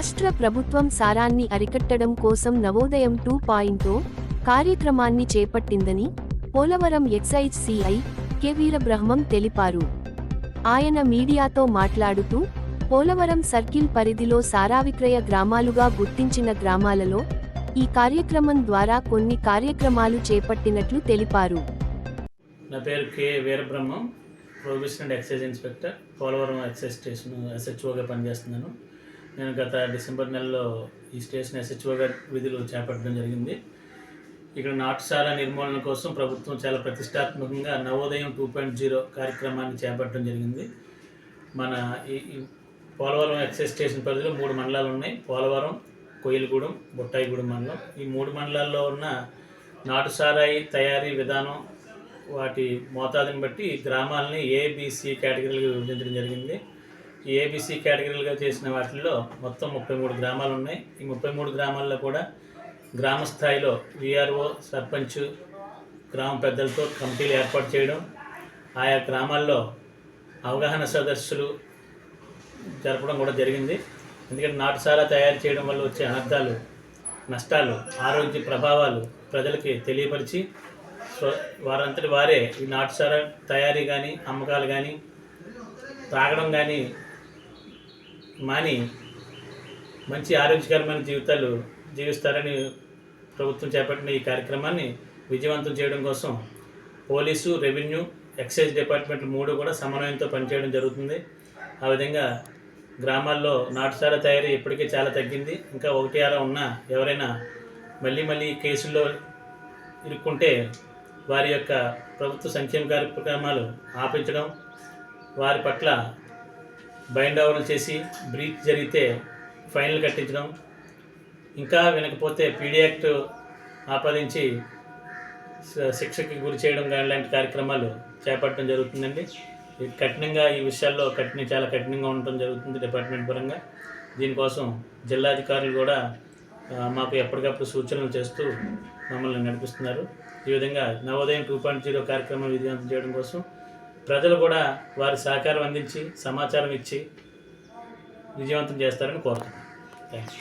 రాష్ట్ర ప్రభుత్వం సారాన్ని అరికట్టడం కోసం నవోదయం 2.0 కార్యక్రమాన్ని చేపట్టిందని Polavaram excise CI K Veerabrahmam తెలిపారు. ఆయన మీడియాతో మాట్లాడుతూ, పోలవరం సర్కిల్ పరిధిలో సారావిక్రయ గ్రామాలుగా గుర్తించిన గ్రామాలలో ఈ కార్యక్రమం ద్వారా కొన్ని కార్యక్రమాలు చేపట్టినట్లు తెలిపారు. నా పేరు K Veerabrahmam, probationary and excise inspector, Polavaram excise station ఎస్హెచ్ఓగా పనిచేస్తున్నాను. నేను గత డిసెంబర్ నెలలో ఈ స్టేషన్ ఎస్హెచ్ఓగా విధులు చేపట్టడం జరిగింది. ఇక్కడ నాటుసారా నిర్మూలన కోసం ప్రభుత్వం చాలా ప్రతిష్టాత్మకంగా నవోదయం 2.0 కార్యక్రమాన్ని చేపట్టడం జరిగింది. మన ఈ పోలవరం ఎక్సైజ్ స్టేషన్ పరిధిలో 3 మండలాలు ఉన్నాయి. పోలవరం, కోయిలగూడెం, బుట్టాయిగూడెం మండలం. ఈ 3 మండలాల్లో ఉన్న నాటుసారాయి తయారీ విధానం, వాటి మోతాదుని బట్టి గ్రామాలని ఏబిసి కేటగిరీలుగా విభజించడం జరిగింది. ఈ ఏబిసి కేటగిరీలుగా చేసిన వాటిల్లో మొత్తం 33 గ్రామాలు ఉన్నాయి. ఈ 33 గ్రామాల్లో కూడా గ్రామ స్థాయిలో విఆర్ఓ, సర్పంచ్, గ్రామ పెద్దలతో కమిటీలు ఏర్పాటు చేయడం, ఆయా గ్రామాల్లో అవగాహన సదస్సులు జరపడం కూడా జరిగింది. ఎందుకంటే నాటుసారా తయారు చేయడం వల్ల వచ్చే అనర్థాలు, నష్టాలు, ఆరోగ్య ప్రభావాలు ప్రజలకి తెలియపరిచి వారంతటి వారే ఈ నాటుసారా తయారీ కానీ, అమ్మకాలు కానీ, తాగడం కానీ మాని మంచి ఆరోగ్యకరమైన జీవితాలు జీవిస్తారని ప్రభుత్వం చేపట్టిన ఈ కార్యక్రమాన్ని విజయవంతం చేయడం కోసం పోలీసు, రెవెన్యూ, ఎక్సైజ్ డిపార్ట్మెంట్ 3 కూడా సమన్వయంతో పనిచేయడం జరుగుతుంది. ఆ విధంగా గ్రామాల్లో నాటుసారా తయారీ ఇప్పటికే చాలా తగ్గింది. ఇంకా 1-6 ఉన్నా ఎవరైనా మళ్ళీ కేసుల్లో ఇరుక్కుంటే వారి యొక్క ప్రభుత్వ సంక్షేమ కార్యక్రమాలు ఆపించడం, వారి పట్ల బైండ్ ఓవర్లు చేసి బ్రీచ్ జరిగితే ఫైన్లు కట్టించడం, ఇంకా వినకపోతే పీడీ యాక్ట్ ఆపాదించి శిక్షకి గురి చేయడం కానీ ఇలాంటి కార్యక్రమాలు చేపట్టడం జరుగుతుందండి. కఠినంగా ఈ విషయాల్లో చాలా కఠినంగా ఉండటం జరుగుతుంది డిపార్ట్మెంట్ పరంగా. దీనికోసం జిల్లాధికారులు కూడా మాకు ఎప్పటికప్పుడు సూచనలు చేస్తూ మమ్మల్ని నడిపిస్తున్నారు. ఈ విధంగా నవోదయం 2.0 కార్యక్రమం విజయవంతం చేయడం కోసం ప్రజలు కూడా వారి సహకారం అందించి, సమాచారం ఇచ్చి విజయవంతం చేస్తారని కోరుతున్నాను. థ్యాంక్స్.